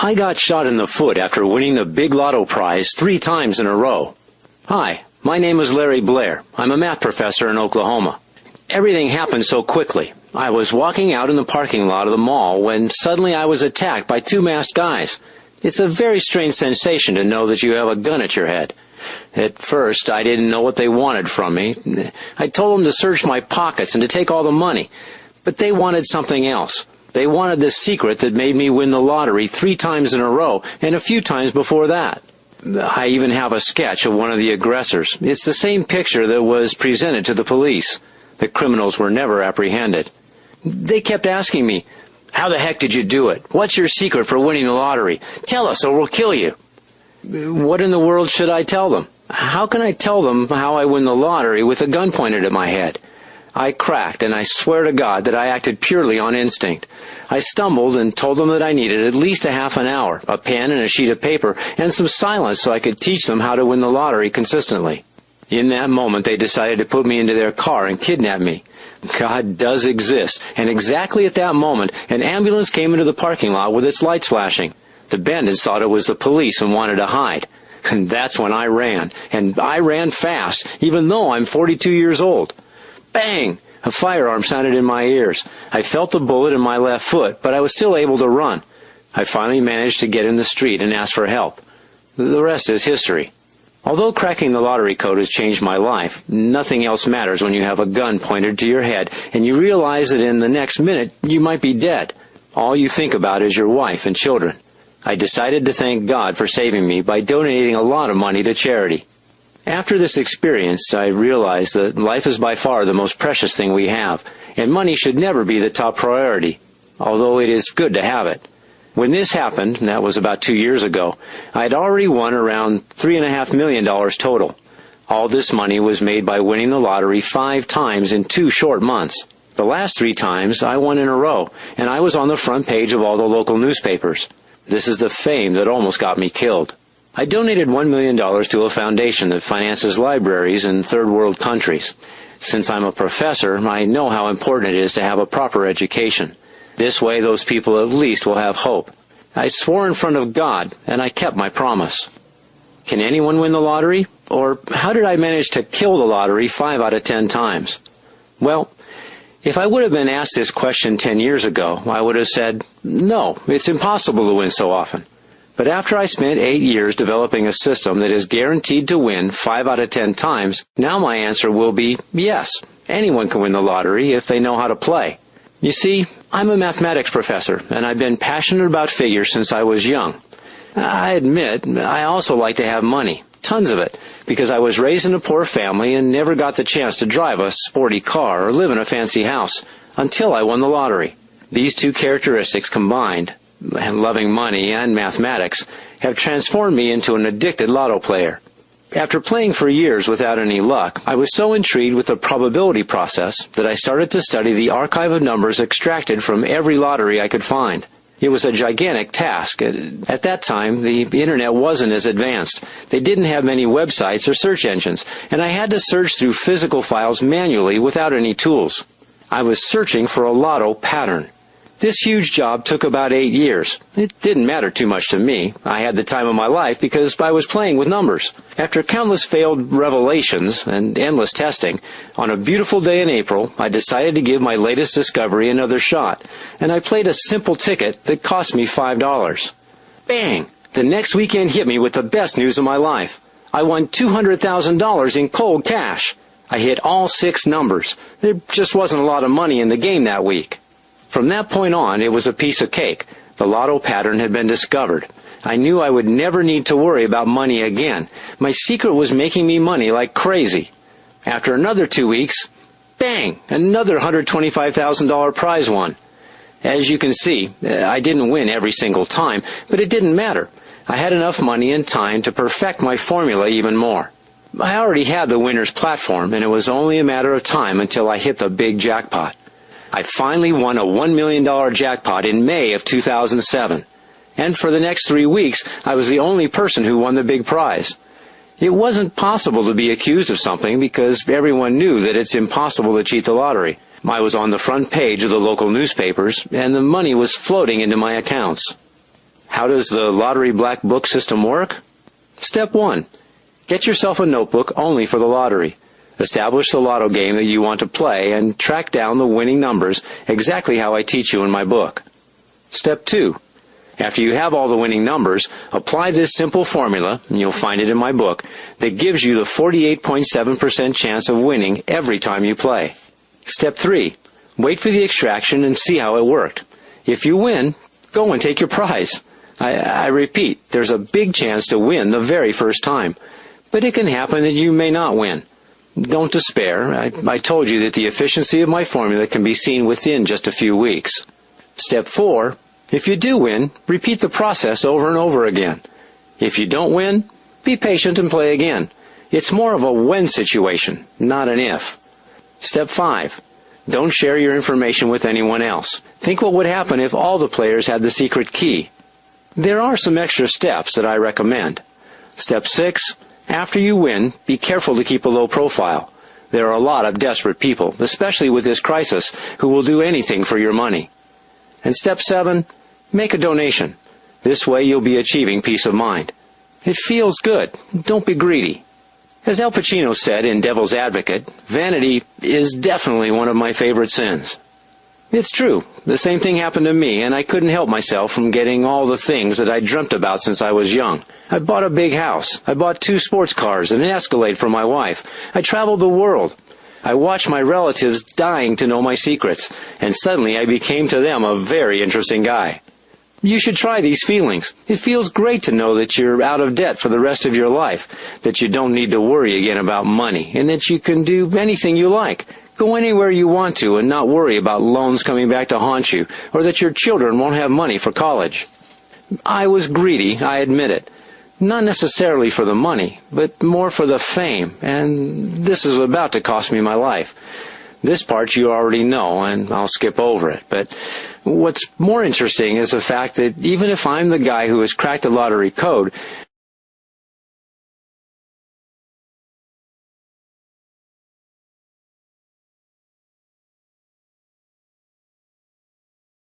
I got shot in the foot after winning the big lotto prize 3 times in a row. Hi, my name is Larry Blair. I'm a math professor in Oklahoma. Everything happened so quickly. I was walking out in the parking lot of the mall when suddenly I was attacked by 2 masked guys. It's a very strange sensation to know that you have a gun at your head. At first, I didn't know what they wanted from me. I told them to search my pockets and to take all the money. But they wanted something else. They wanted the secret that made me win the lottery 3 times in a row and a few times before that. I even have a sketch of one of the aggressors. It's the same picture that was presented to the police. The criminals were never apprehended. They kept asking me, "How the heck did you do it? What's your secret for winning the lottery? Tell us or we'll kill you." What in the world should I tell them? How can I tell them how I win the lottery with a gun pointed at my head? I cracked, and I swear to God that I acted purely on instinct. I stumbled and told them that I needed at least a half an hour, a pen and a sheet of paper, and some silence so I could teach them how to win the lottery consistently. In that moment, they decided to put me into their car and kidnap me. God does exist, and exactly at that moment, an ambulance came into the parking lot with its lights flashing. The bandits thought it was the police and wanted to hide. And that's when I ran, and I ran fast, even though I'm 42 years old. Bang! A firearm sounded in my ears. I felt the bullet in my left foot, but I was still able to run. I finally managed to get in the street and ask for help. The rest is history. Although cracking the lottery code has changed my life, nothing else matters when you have a gun pointed to your head and you realize that in the next minute you might be dead. All you think about is your wife and children. I decided to thank God for saving me by donating a lot of money to charity. After this experience, I realized that life is by far the most precious thing we have, and money should never be the top priority, although it is good to have it. When this happened, and that was about 2 years ago, I had already won around $3.5 million total. All this money was made by winning the lottery 5 times in 2 short months. The last 3 times I won in a row, and I was on the front page of all the local newspapers. This is the fame that almost got me killed. I donated $1 million to a foundation that finances libraries in third world countries. Since I'm a professor, I know how important it is to have a proper education. This way, those people at least will have hope. I swore in front of God, and I kept my promise. Can anyone win the lottery? Or how did I manage to kill the lottery 5 out of 10 times? Well, if I would have been asked this question 10 years ago, I would have said, no, it's impossible to win so often. But after I spent 8 years developing a system that is guaranteed to win 5 out of 10 times, now my answer will be yes, anyone can win the lottery if they know how to play. You see, I'm a mathematics professor, and I've been passionate about figures since I was young. I admit, I also like to have money, tons of it, because I was raised in a poor family and never got the chance to drive a sporty car or live in a fancy house until I won the lottery. These 2 characteristics combined, loving money and mathematics, have transformed me into an addicted lotto player. After playing for years without any luck, I was so intrigued with the probability process that I started to study the archive of numbers extracted from every lottery I could find. It was a gigantic task. At that time, the internet wasn't as advanced. They didn't have many websites or search engines, and I had to search through physical files manually without any tools. I was searching for a lotto pattern. This huge job took about 8 years. It didn't matter too much to me. I had the time of my life because I was playing with numbers. After countless failed revelations and endless testing, on a beautiful day in April, I decided to give my latest discovery another shot, and I played a simple ticket that cost me $5. Bang! The next weekend hit me with the best news of my life. I won $200,000 in cold cash. I hit all 6 numbers. There just wasn't a lot of money in the game that week. From that point on, it was a piece of cake. The lotto pattern had been discovered. I knew I would never need to worry about money again. My secret was making me money like crazy. After another 2 weeks, bang, another $125,000 prize won. As you can see, I didn't win every single time, but it didn't matter. I had enough money and time to perfect my formula even more. I already had the winner's platform, and it was only a matter of time until I hit the big jackpot. I finally won a $1 million jackpot in May of 2007. And for the next 3 weeks, I was the only person who won the big prize. It wasn't possible to be accused of something because everyone knew that it's impossible to cheat the lottery. I was on the front page of the local newspapers, and the money was floating into my accounts. How does the Lottery Blackbook system work? Step 1. Get yourself a notebook only for the lottery. Establish the lotto game that you want to play and track down the winning numbers exactly how I teach you in my book. Step 2. After you have all the winning numbers, apply this simple formula, and you'll find it in my book, that gives you the 48.7% chance of winning every time you play. Step 3. Wait for the extraction and see how it worked. If you win, go and take your prize. I repeat, there's a big chance to win the very first time, but it can happen that you may not win. Don't despair. I told you that the efficiency of my formula can be seen within just a few weeks. Step 4. If you do win, repeat the process over and over again. If you don't win, be patient and play again. It's more of a when situation, not an if. Step 5. Don't share your information with anyone else. Think what would happen if all the players had the secret key. There are some extra steps that I recommend. Step 6. After you win, be careful to keep a low profile. There are a lot of desperate people, especially with this crisis, who will do anything for your money. And Step 7. Make a donation. This way you'll be achieving peace of mind. It feels good. Don't be greedy. As Al Pacino said in Devil's Advocate, vanity is definitely one of my favorite sins. It's true. The same thing happened to me, and I couldn't help myself from getting all the things that I dreamt about since I was young. I bought a big house. I bought 2 sports cars and an Escalade for my wife. I traveled the world. I watched my relatives dying to know my secrets, and suddenly I became to them a very interesting guy. You should try these feelings. It feels great to know that you're out of debt for the rest of your life, that you don't need to worry again about money, and that you can do anything you like. Go anywhere you want to and not worry about loans coming back to haunt you, or that your children won't have money for college. I was greedy, I admit it. Not necessarily for the money, but more for the fame, and this is about to cost me my life. This part you already know, and I'll skip over it. But what's more interesting is the fact that even if I'm the guy who has cracked the lottery code,